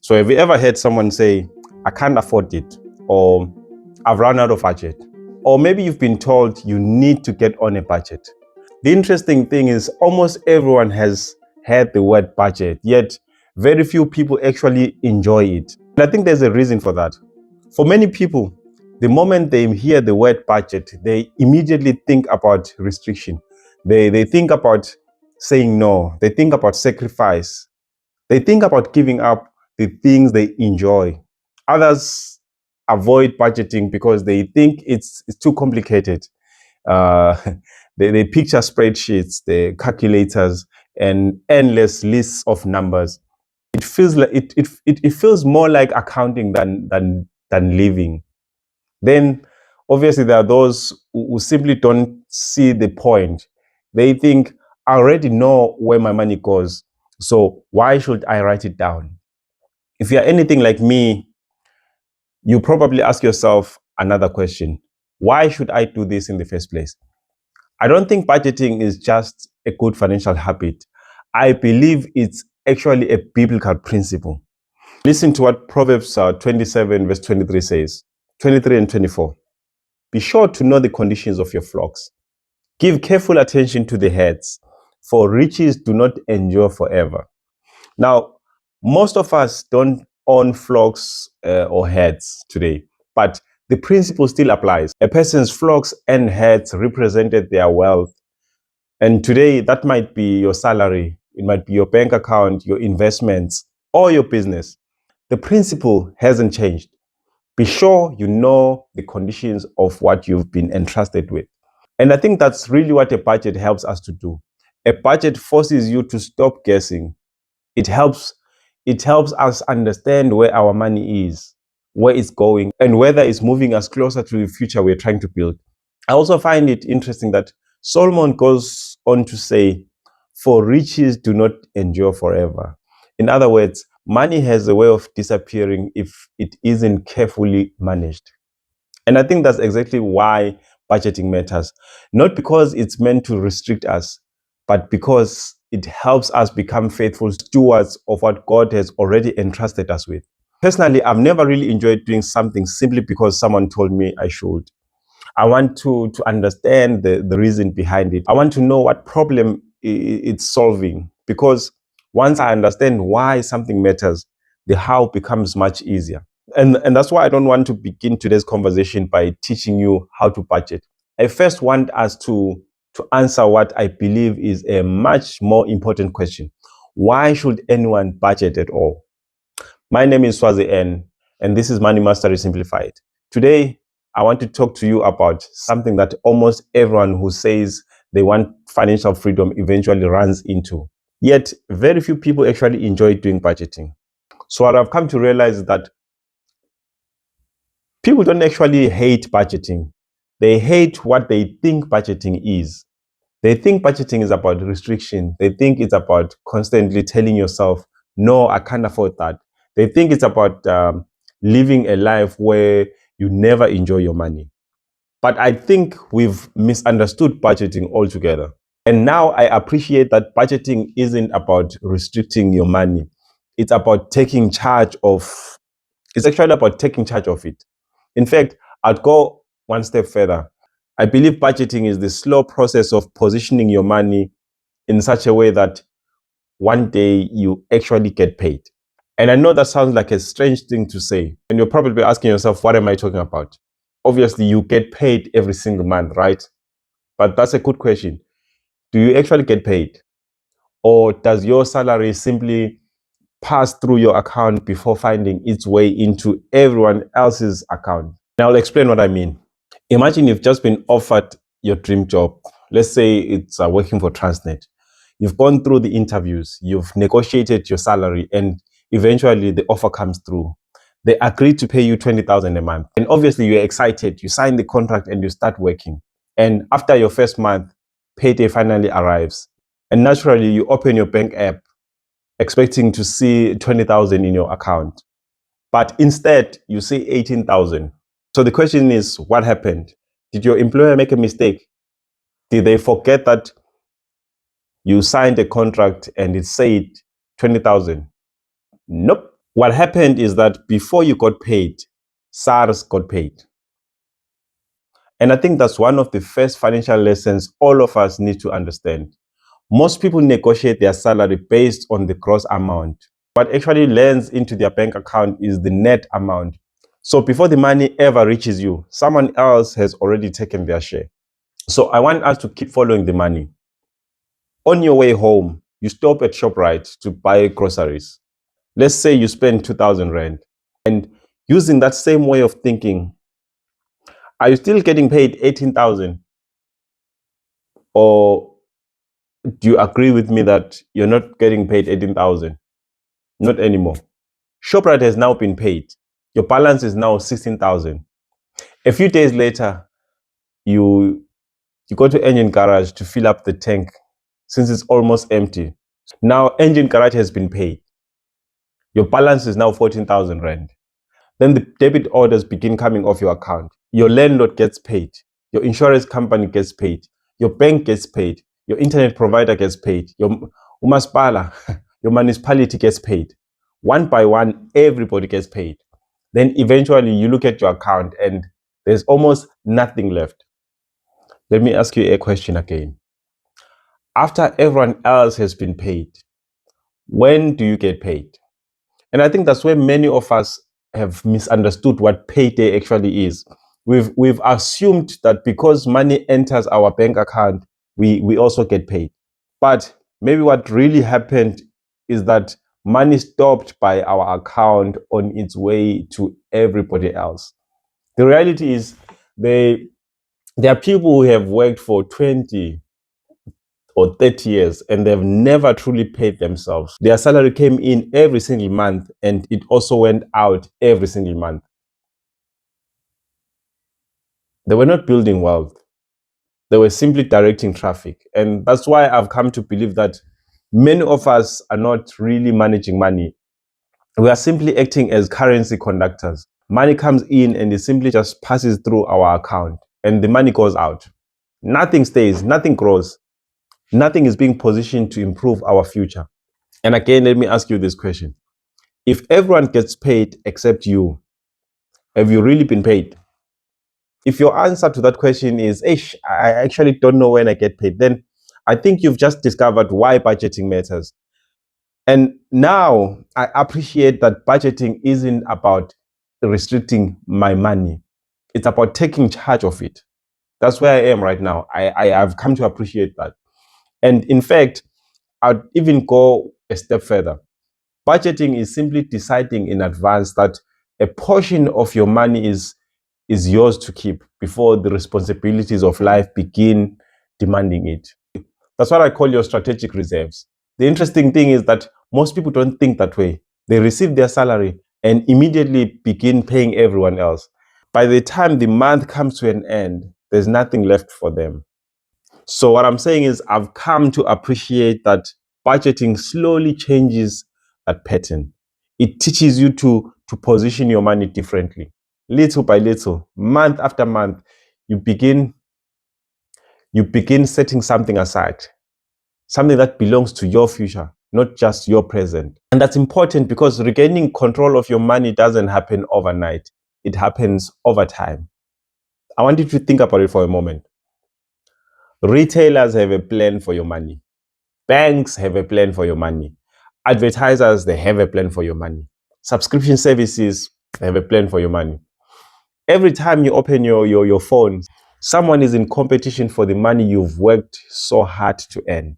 So have you ever heard someone say, I can't afford it, or I've run out of budget? Or maybe you've been told you need to get on a budget. The interesting thing is almost everyone has heard the word budget, yet very few people actually enjoy it. And I think there's a reason for that. For many people, the moment they hear the word budget, they immediately think about restriction. They think about saying no. They think about sacrifice. They think about giving up the things they enjoy. Others avoid budgeting because they think it's too complicated. Uh, they picture spreadsheets, the calculators, and endless lists of numbers. It feels like it feels more like accounting than living. Then obviously there are those who simply don't see the point. They think, I already know where my money goes, so why should I write it down? If you're anything like me, you probably ask yourself another question. Why should I do this in the first place? I don't think budgeting is just a good financial habit. I believe it's actually a biblical principle. Listen to what Proverbs 27 verse 23 says, 23 and 24. Be sure to know the conditions of your flocks. Give careful attention to the herds, for riches do not endure forever. Now, most of us don't own flocks or herds today, but the principle still applies. A person's flocks and herds represented their wealth. And today, that might be your salary, it might be your bank account, your investments, or your business. The principle hasn't changed. Be sure you know the conditions of what you've been entrusted with. And I think that's really what a budget helps us to do. A budget forces you to stop guessing. It helps us understand where our money is, where it's going, and whether it's moving us closer to the future we're trying to build. I also find it interesting that Solomon goes on to say, for riches do not endure forever. In other words, money has a way of disappearing if it isn't carefully managed. And I think that's exactly why budgeting matters. Not because it's meant to restrict us, but because it helps us become faithful stewards of what God has already entrusted us with. Personally, I've never really enjoyed doing something simply because someone told me I should. I want to understand the reason behind it. I want to know what problem it's solving. Because once I understand why something matters, the how becomes much easier. And that's why I don't want to begin today's conversation by teaching you how to budget. I first want us to answer what I believe is a much more important question. Why should anyone budget at all? My name is Swazi N, and this is Money Mastery Simplified. Today, I want to talk to you about something that almost everyone who says they want financial freedom eventually runs into. Yet, very few people actually enjoy doing budgeting. So what I've come to realize is that people don't actually hate budgeting. They hate what they think budgeting is. They think budgeting is about restriction. They think it's about constantly telling yourself, no, I can't afford that. They think it's about living a life where you never enjoy your money. But I think we've misunderstood budgeting altogether. And now I appreciate that budgeting isn't about restricting your money. It's about taking charge of, it's actually about taking charge of it. In fact, I'd go one step further. I believe budgeting is the slow process of positioning your money in such a way that one day you actually get paid. And I know that sounds like a strange thing to say. And you're probably asking yourself, what am I talking about? Obviously, you get paid every single month, right? But that's a good question. Do you actually get paid? Or does your salary simply pass through your account before finding its way into everyone else's account? Now I'll explain what I mean. Imagine you've just been offered your dream job. Let's say it's working for Transnet. You've gone through the interviews, you've negotiated your salary, and eventually the offer comes through. They agree to pay you 20,000 a month. And obviously you're excited. You sign the contract and you start working. And after your first month, payday finally arrives. And naturally you open your bank app expecting to see 20,000 in your account. But instead you see 18,000. So the question is, what happened? Did your employer make a mistake? Did they forget that you signed a contract and it said 20,000? Nope. What happened is that before you got paid, SARS got paid. And I think that's one of the first financial lessons all of us need to understand. Most people negotiate their salary based on the gross amount. What actually lands into their bank account is the net amount. So before the money ever reaches you, someone else has already taken their share. So I want us to keep following the money. On your way home, you stop at ShopRite to buy groceries. Let's say you spend 2,000 Rand. And using that same way of thinking, are you still getting paid 18,000? Or do you agree with me that you're not getting paid 18,000? Not anymore. ShopRite has now been paid. Your balance is now 16,000. A few days later, you go to Engine Garage to fill up the tank since it's almost empty. Now Engine Garage has been paid. Your balance is now 14,000 Rand. Then the debit orders begin coming off your account. Your landlord gets paid. Your insurance company gets paid. Your bank gets paid. Your internet provider gets paid. Your umaspala, your municipality gets paid. One by one, everybody gets paid. Then eventually you look at your account and there's almost nothing left. Let me ask you a question again. After everyone else has been paid, when do you get paid? And I think that's where many of us have misunderstood what payday actually is. We've assumed that because money enters our bank account, we also get paid. But maybe what really happened is that money stopped by our account on its way to everybody else. The reality is there are people who have worked for 20 or 30 years and they've never truly paid themselves. Their salary came in every single month and it also went out every single month. They were not building wealth. They were simply directing traffic. And that's why I've come to believe that many of us are not really managing money. We are simply acting as currency conductors. Money comes in and it simply just passes through our account and the money goes out. Nothing stays, nothing grows. Nothing is being positioned to improve our future. And again, let me ask you this question. If everyone gets paid except you, have you really been paid? If your answer to that question is, I actually don't know when I get paid, then I think you've just discovered why budgeting matters. And now I appreciate that budgeting isn't about restricting my money. It's about taking charge of it. That's where I am right now. I have come to appreciate that. And in fact, I'd even go a step further. Budgeting is simply deciding in advance that a portion of your money is yours to keep before the responsibilities of life begin demanding it. That's what I call your strategic reserves. The interesting thing is that most people don't think that way. They receive their salary and immediately begin paying everyone else. By the time the month comes to an end, there's nothing left for them. So what I'm saying is I've come to appreciate that budgeting slowly changes that pattern. It teaches you to position your money differently. Little by little, month after month, you begin setting something aside, something that belongs to your future, not just your present. And that's important because regaining control of your money doesn't happen overnight. It happens over time. I want you to think about it for a moment. Retailers have a plan for your money. Banks have a plan for your money. Advertisers, they have a plan for your money. Subscription services, they have a plan for your money. Every time you open your phone, someone is in competition for the money you've worked so hard to earn.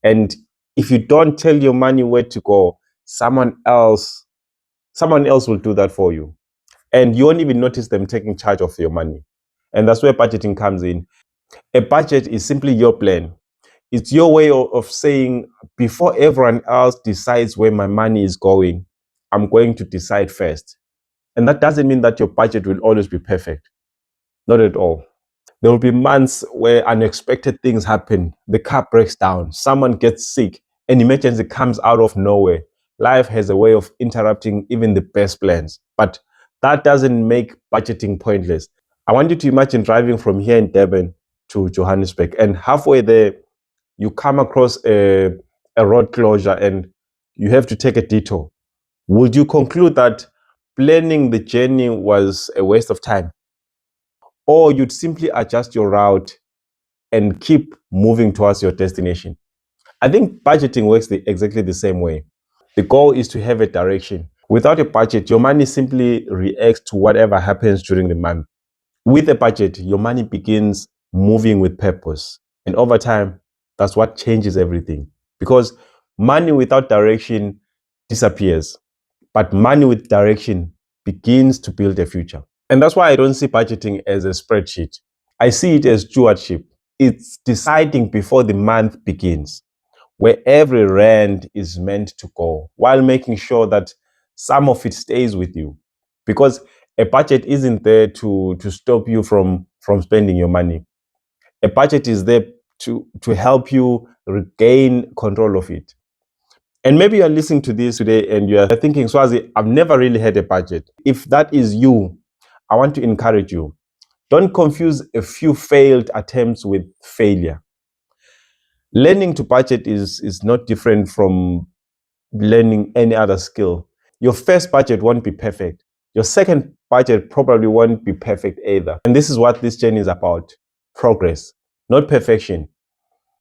And if you don't tell your money where to go, someone else will do that for you. And you won't even notice them taking charge of your money. And that's where budgeting comes in. A budget is simply your plan. It's your way of saying, before everyone else decides where my money is going, I'm going to decide first. And that doesn't mean that your budget will always be perfect. Not at all. There will be months where unexpected things happen. The car breaks down, someone gets sick, an emergency comes out of nowhere. Life has a way of interrupting even the best plans. But that doesn't make budgeting pointless. I want you to imagine driving from here in Durban to Johannesburg, and halfway there, you come across a road closure and you have to take a detour. Would you conclude that planning the journey was a waste of time? Or you'd simply adjust your route and keep moving towards your destination? I think budgeting works exactly the same way. The goal is to have a direction. Without a budget, your money simply reacts to whatever happens during the month. With a budget, your money begins moving with purpose. And over time, that's what changes everything. Because money without direction disappears, but money with direction begins to build a future. And that's why I don't see budgeting as a spreadsheet. I see it as stewardship. It's deciding before the month begins where every rand is meant to go while making sure that some of it stays with you. Because a budget isn't there to stop you from spending your money. A budget is there to help you regain control of it. And maybe you're listening to this today and you're thinking, Swazi, I've never really had a budget. If that is you, I want to encourage you. Don't confuse a few failed attempts with failure. Learning to budget is not different from learning any other skill. Your first budget won't be perfect. Your second budget probably won't be perfect either. And this is what this journey is about: progress, not perfection.